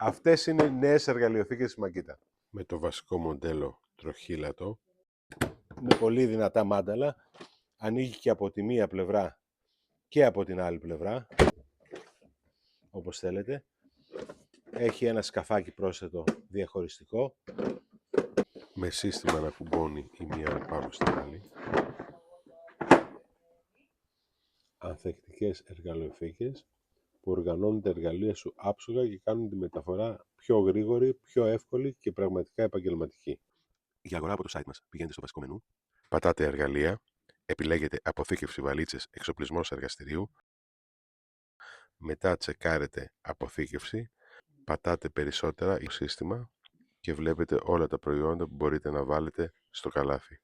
Αυτές είναι οι νέες εργαλειοθήκες της Makita. Με το βασικό μοντέλο τροχύλατο. Με πολύ δυνατά μάνταλα. Ανοίγει και από τη μία πλευρά και από την άλλη πλευρά, όπως θέλετε. Έχει ένα σκαφάκι πρόσθετο διαχωριστικό, με σύστημα να κουμπώνει η μία πάνω στην άλλη. Ανθεκτικές εργαλειοθήκες που οργανώνουν τα εργαλεία σου άψογα και κάνουν τη μεταφορά πιο γρήγορη, πιο εύκολη και πραγματικά επαγγελματική. Για αγορά από το site μας πηγαίνετε στο βασικό μενού, πατάτε εργαλεία, επιλέγετε αποθήκευση βαλίτσες εξοπλισμός εργαστηρίου, μετά τσεκάρετε αποθήκευση, πατάτε περισσότερα στο σύστημα και βλέπετε όλα τα προϊόντα που μπορείτε να βάλετε στο καλάθι.